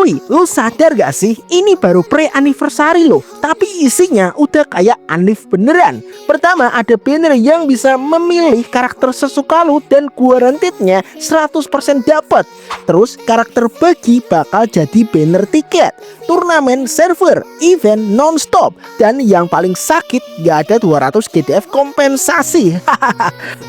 Cuy, lu sadar gak sih? Ini baru pre-anniversary loh, tapi isinya udah kayak Anif beneran. Pertama, ada banner yang bisa memilih karakter sesuka lu dan guarantednya 100% dapat. Terus karakter bagi bakal jadi banner tiket, turnamen server, event non-stop, dan yang paling sakit gak ada 200 GTF kompensasi.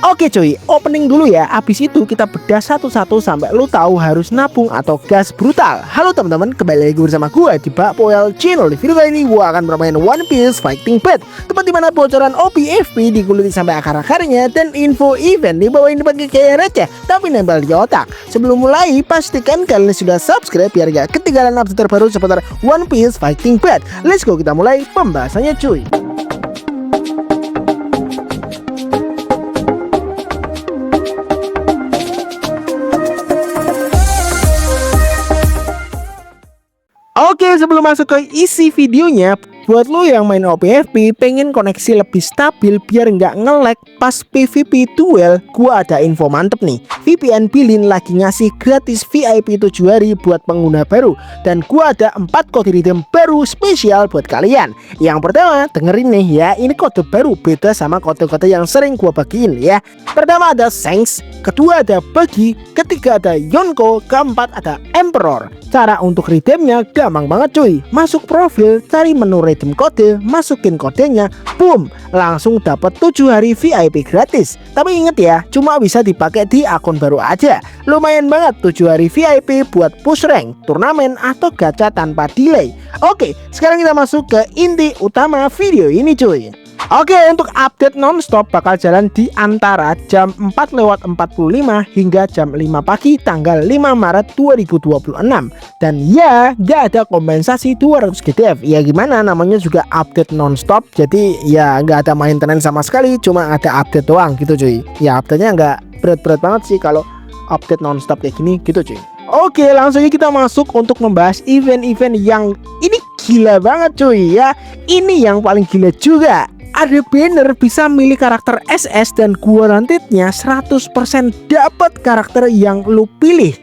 Oke cuy, opening dulu ya. Abis itu kita bedah satu-satu sampai lu tahu harus nabung atau gas brutal. Halo teman-teman, kembali lagi bersama gue di Bakpoel Channel. Di video kali ini gue akan bermain One Piece Fighting Path, tempat dimana bocoran OP/FP diguliti sampai akar-akarnya dan info event dibawain pakai kayak receh tapi nempel di otak. Sebelum mulai, pastikan kalian sudah subscribe biar gak ketinggalan update terbaru seputar One Piece Fighting Path. Let's go, kita mulai pembahasannya cuy. Oke, sebelum masuk ke isi videonya, buat lo yang main OP/FP pengen koneksi lebih stabil biar nggak nge-lag pas PvP duel, gua ada info mantep nih. VPN Bilin lagi ngasih gratis VIP 7 hari buat pengguna baru, dan gua ada 4 kode redeem baru spesial buat kalian. Yang pertama, dengerin nih ya, ini kode baru beda sama kode-kode yang sering gua bagiin ya. Pertama ada Shanks, kedua ada Buggy, ketiga ada Yonko, keempat ada Emperor. Cara untuk redeemnya gampang banget cuy. Masuk profil, cari menu redeem kode, masukin kodenya, boom, langsung dapat 7 hari VIP gratis. Tapi inget ya, cuma bisa dipakai di akun baru aja. Lumayan banget 7 hari VIP buat push rank, turnamen, atau gacha tanpa delay. Oke, sekarang kita masuk ke inti utama video ini cuy. Oke, untuk update nonstop bakal jalan di antara jam 4:45 hingga jam 5 pagi tanggal 5 Maret 2026. Dan ya, gak ada kompensasi 200 GTF. Ya gimana, namanya juga update nonstop. Jadi ya gak ada maintenance sama sekali, cuma ada update doang gitu cuy. Ya update-nya gak berat-berat banget sih kalau update nonstop kayak gini gitu cuy. Oke, langsung aja kita masuk untuk membahas event-event yang ini gila banget cuy ya. Ini yang paling gila juga. Ada banner bisa milih karakter SS dan guarantednya 100% dapat karakter yang lu pilih.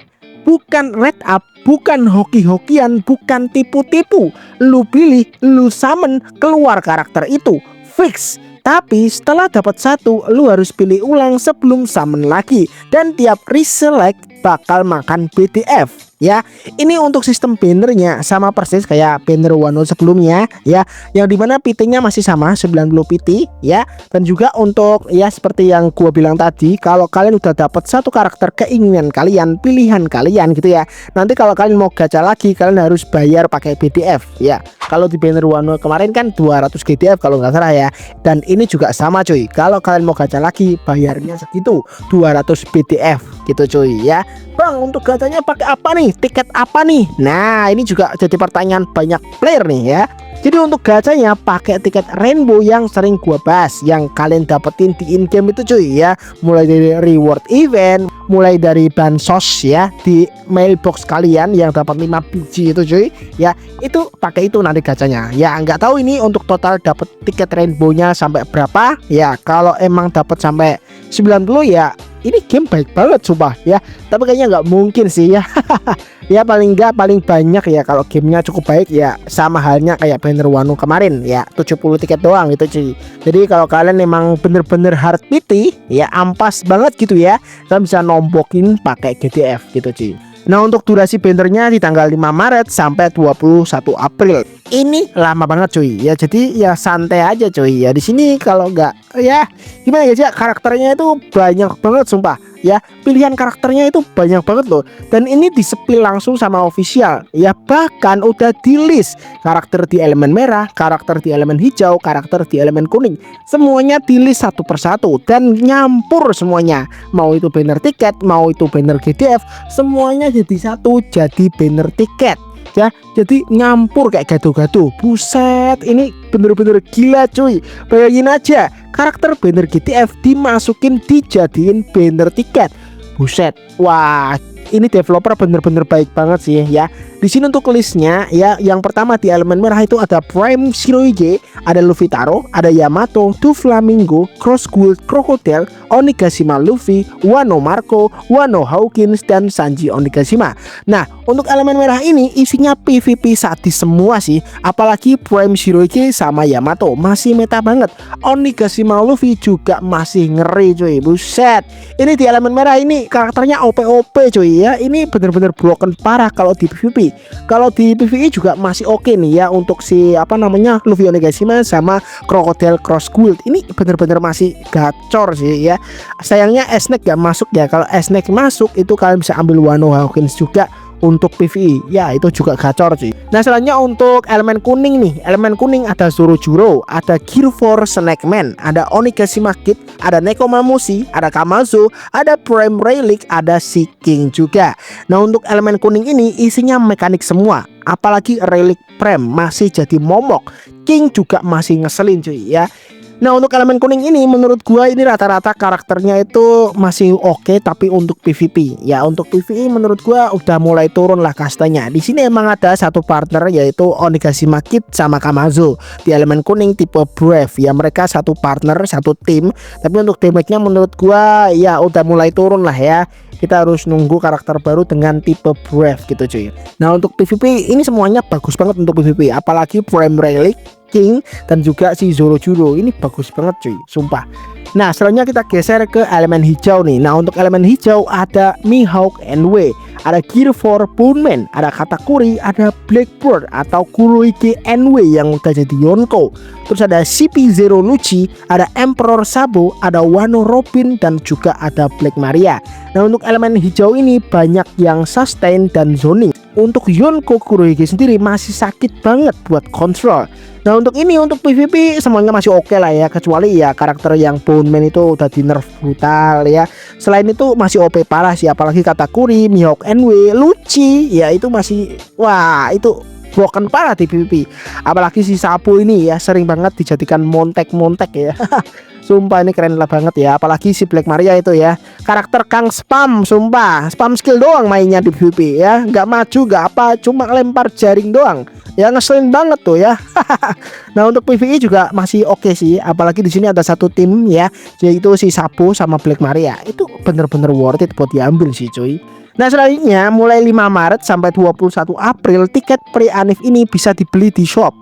Bukan red up, bukan hoki-hokian, bukan tipu-tipu. Lu pilih, lu summon, keluar karakter itu. Fix. Tapi setelah dapat satu, lu harus pilih ulang sebelum summon lagi. Dan tiap reselect bakal makan BTF. Ya, ini untuk sistem bannernya sama persis kayak banner Wano sebelumnya ya, yang dimana PT-nya masih sama 90 PT ya. Dan juga untuk ya seperti yang gua bilang tadi, kalau kalian udah dapat satu karakter keinginan kalian, pilihan kalian gitu ya, nanti kalau kalian mau gacha lagi kalian harus bayar pakai BTF ya. Kalau di banner Wano kemarin kan 200 GTF kalau nggak salah ya. Dan ini juga sama cuy, kalau kalian mau gacha lagi bayarnya segitu, 200 BTF gitu cuy ya. Bang, untuk gachanya pakai apa nih? Tiket apa nih? Nah, ini juga jadi pertanyaan banyak player nih ya. Jadi untuk gachanya pakai tiket rainbow yang sering gua bahas, yang kalian dapetin di in game itu cuy ya. Mulai dari reward event, mulai dari bansos ya di mailbox kalian yang dapat 5 biji itu cuy ya. Itu pakai itu nanti gachanya. Ya nggak tahu ini untuk total dapat tiket rainbownya sampai berapa ya. Kalau emang dapat sampai 90 ya ini game baik banget sumpah ya. Tapi kayaknya nggak mungkin sih ya. Ya paling banyak ya kalau gamenya cukup baik ya, sama halnya kayak banner Wano kemarin ya, 70 tiket doang gitu cuy. Jadi kalau kalian emang bener-bener hard PT ya, ampas banget gitu ya, kalian bisa nombokin pakai GTF gitu cuy. Nah, untuk durasi bannernya di tanggal 5 Maret sampai 21 April. Ini lama banget cuy ya, jadi ya santai aja cuy ya. Di sini kalau nggak ya gimana ya, karakternya itu banyak banget sumpah ya, pilihan karakternya itu banyak banget loh. Dan ini di-spill langsung sama official ya, bahkan udah di list karakter di elemen merah, karakter di elemen hijau, karakter di elemen kuning, semuanya di list satu persatu dan nyampur semuanya. Mau itu banner tiket, mau itu banner GDF, semuanya jadi satu, jadi banner tiket ya. Jadi nyampur kayak gado-gado. Buset, ini bener-bener gila cuy. Bayangin aja, karakter banner GTF dimasukin dijadiin banner tiket. Buset, wah Ini developer bener-bener baik banget sih ya. Di sini untuk listnya ya, yang pertama di elemen merah itu ada Prime Shirohige, ada Luffy Taro, ada Yamato, Doflamingo, Cross Gold, Crocodile, Onigashima Luffy, Wano Marco, Wano Hawkins, dan Sanji Onigashima. Nah, untuk elemen merah ini isinya PvP sadis semua sih. Apalagi Prime Shirohige sama Yamato masih meta banget. Onigashima Luffy juga masih ngeri cuy. Buset. Ini di elemen merah ini karakternya OP cuy ya. Ini bener-bener broken parah kalau di PvP. Kalau di PvE juga masih oke nih ya untuk si Luffy Onigashima sama Crocodile Cross Gold. Ini bener-bener masih gacor sih ya. Sayangnya Snack gak masuk ya. Kalau Snack masuk itu kalian bisa ambil Wano Hawkins juga untuk PvE ya, itu juga gacor sih. Nah, selanjutnya untuk elemen kuning nih. Elemen kuning ada Zorojuro, ada Gear 4 Snackman, ada Onigashima Kid, ada Nekomamushi, ada Kamazo, ada Prime Relic, ada Sea King juga. Nah, untuk elemen kuning ini isinya mekanik semua. Apalagi Relic Prime masih jadi momok, King juga masih ngeselin cuy ya. Nah, untuk elemen kuning ini menurut gua ini rata-rata karakternya itu masih oke, tapi untuk PvP ya, untuk PvE menurut gua udah mulai turun lah kastanya. Di sini emang ada satu partner yaitu Onigashima Kid sama Kamazo di elemen kuning tipe Brave ya, mereka satu partner satu tim, tapi untuk damage-nya menurut gua ya udah mulai turun lah ya. Kita harus nunggu karakter baru dengan tipe Brave gitu cuy. Nah, untuk PvP ini semuanya bagus banget untuk PvP, apalagi Prime Relic, King, dan juga si Zorojuro ini bagus banget cuy, sumpah. Nah, selanjutnya kita geser ke elemen hijau nih. Nah, untuk elemen hijau ada Mihawk NW, ada Gear 4 Boneman, ada Katakuri, ada Blackbird atau Kurohige NW yang udah jadi Yonko. Terus ada CP0 Lucci, ada Emperor Sabo, ada Wano Robin, dan juga ada Black Maria. Nah, untuk elemen hijau ini banyak yang sustain dan zoning. Untuk Yonko Kurohige sendiri masih sakit banget buat kontrol. Nah, untuk ini untuk PvP semuanya masih oke lah ya, kecuali ya karakter yang Boneman itu udah di nerf brutal ya. Selain itu masih OP parah sih, apalagi Katakuri, Mihawk NW, Lucci ya itu masih wah itu broken parah di PvP. Apalagi si Sabo ini ya sering banget dijadikan montek ya. Sumpah ini keren lah banget ya. Apalagi si Black Maria itu ya, karakter Kang spam, sumpah spam skill doang mainnya di PvP ya, nggak maju nggak apa, cuma lempar jaring doang ya, ngeselin banget tuh ya. Nah, untuk PvE juga masih oke sih, apalagi di sini ada satu tim ya, yaitu si Sabo sama Black Maria. Itu bener-bener worth it buat diambil sih cuy. Nah, selanjutnya mulai 5 Maret sampai 21 April tiket pre-anif ini bisa dibeli di shop.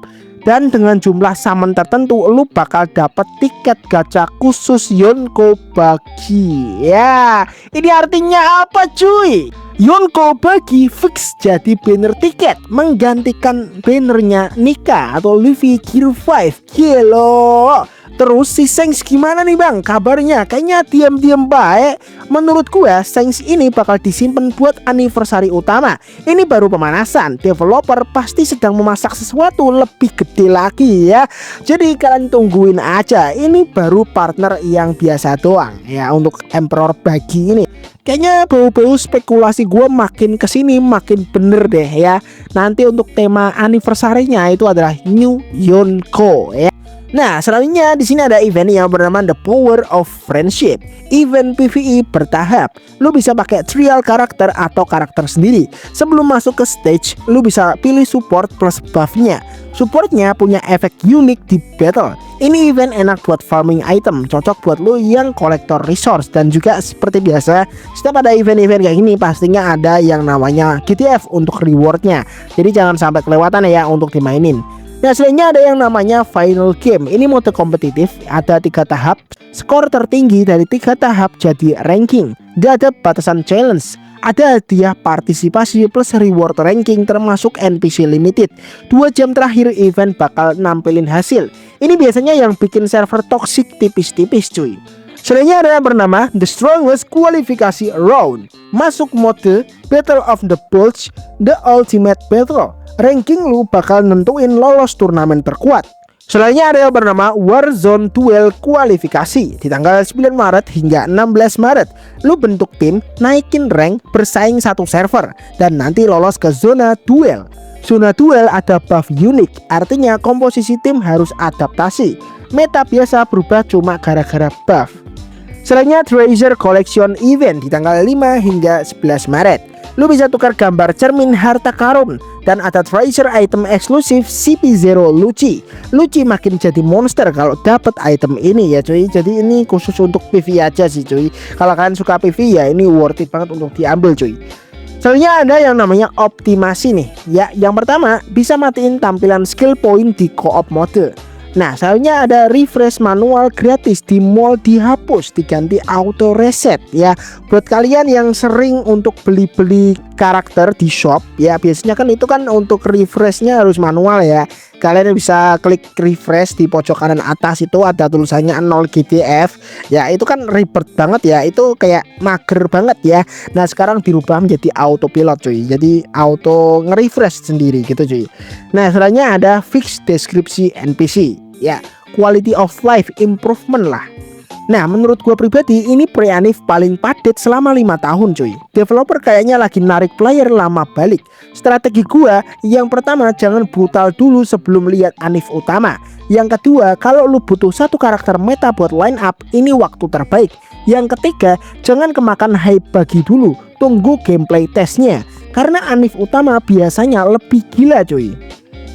Dan dengan jumlah summon tertentu lu bakal dapat tiket gacha khusus Yonko Bagi. Ya, ini artinya apa cuy? Yonko Bagi fix jadi banner tiket, menggantikan bannernya Nika atau Luffy Gear 5. Gila. Terus si Shanks gimana nih bang kabarnya? Kayaknya diam-diam baik. Menurut gue Shanks ini bakal disimpan buat anniversary utama. Ini baru pemanasan. Developer pasti sedang memasak sesuatu lebih gede lagi ya. Jadi kalian tungguin aja. Ini baru partner yang biasa doang ya untuk Emperor Bagi ini. Kayaknya bau-bau spekulasi gue makin kesini makin bener deh ya. Nanti untuk tema anniversary-nya itu adalah New Yonko ya. Nah, selanjutnya di sini ada event yang bernama The Power of Friendship. Event PvE bertahap. Lu bisa pakai trial karakter atau karakter sendiri. Sebelum masuk ke stage, lu bisa pilih support plus buffnya. Supportnya punya efek unik di battle. Ini event enak buat farming item, cocok buat lu yang kolektor resource. Dan juga seperti biasa, setiap ada event-event kayak gini pastinya ada yang namanya GTF untuk rewardnya. Jadi jangan sampai kelewatan ya untuk dimainin. Nah, selanjutnya ada yang namanya Final Game. Ini mode kompetitif, ada 3 tahap. Skor tertinggi dari 3 tahap jadi ranking. Gak ada batasan challenge. Ada hadiah partisipasi plus reward ranking termasuk NPC limited. 2 jam terakhir event bakal nampilin hasil. Ini biasanya yang bikin server toxic tipis-tipis cuy. Selanjutnya ada yang bernama The Strongest Qualifikasi Round. Masuk mode Battle of the Bulge, The Ultimate Battle. Ranking lu bakal nentuin lolos turnamen terkuat. Selanjutnya ada yang bernama Warzone Duel Kualifikasi. Di tanggal 9 Maret hingga 16 Maret lu bentuk tim, naikin rank, bersaing satu server, dan nanti lolos ke zona duel. Zona duel ada buff unik, artinya komposisi tim harus adaptasi. Meta biasa berubah cuma gara-gara buff. Selanjutnya Treasure Collection Event di tanggal 5 hingga 11 Maret. Lu bisa tukar gambar cermin harta karun. Dan ada treasure item eksklusif CP0 Lucci. Lucci makin jadi monster kalau dapat item ini ya cuy. Jadi ini khusus untuk PV aja sih cuy. Kalau kalian suka PV ya ini worth it banget untuk diambil cuy. Selanjutnya ada yang namanya optimasi nih. Ya, yang pertama bisa matiin tampilan skill point di co-op mode. Nah, selanjutnya ada refresh manual gratis di mall dihapus diganti auto reset ya. Buat kalian yang sering untuk beli-beli karakter di shop ya, biasanya kan itu kan untuk refreshnya harus manual ya. Kalian bisa klik refresh di pojok kanan atas itu ada tulisannya 0 GTF. Ya, itu kan ribet banget ya. Itu kayak mager banget ya. Nah, sekarang dirubah menjadi autopilot cuy. Jadi auto nge-refresh sendiri gitu cuy. Nah, selanjutnya ada fix deskripsi NPC. Ya, quality of life improvement lah. Nah, menurut gua pribadi ini pre-anif paling padat selama 5 tahun cuy. Developer kayaknya lagi narik player lama balik. Strategi gua yang pertama, jangan brutal dulu sebelum lihat anif utama. Yang kedua, kalau lu butuh satu karakter meta buat line up, ini waktu terbaik. Yang ketiga, jangan kemakan hype bagi dulu, tunggu gameplay testnya. Karena anif utama biasanya lebih gila cuy.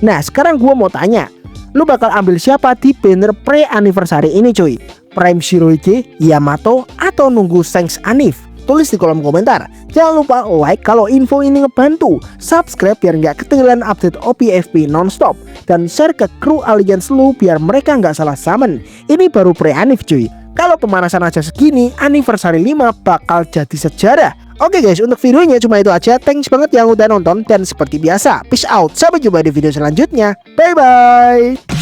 Nah, sekarang gua mau tanya, lu bakal ambil siapa di banner pre-anniversary ini cuy? Prime Shirohige, Yamato, atau nunggu Shanks Anif? Tulis di kolom komentar. Jangan lupa like kalau info ini ngebantu, subscribe biar nggak ketinggalan update OPFP nonstop, dan share ke kru Alliance lu biar mereka nggak salah summon. Ini baru pre-anif cuy. Kalau pemanasan aja segini, anniversary 5 bakal jadi sejarah. Oke guys, untuk videonya cuma itu aja. Thanks banget yang udah nonton. Dan seperti biasa, peace out. Sampai jumpa di video selanjutnya. Bye bye.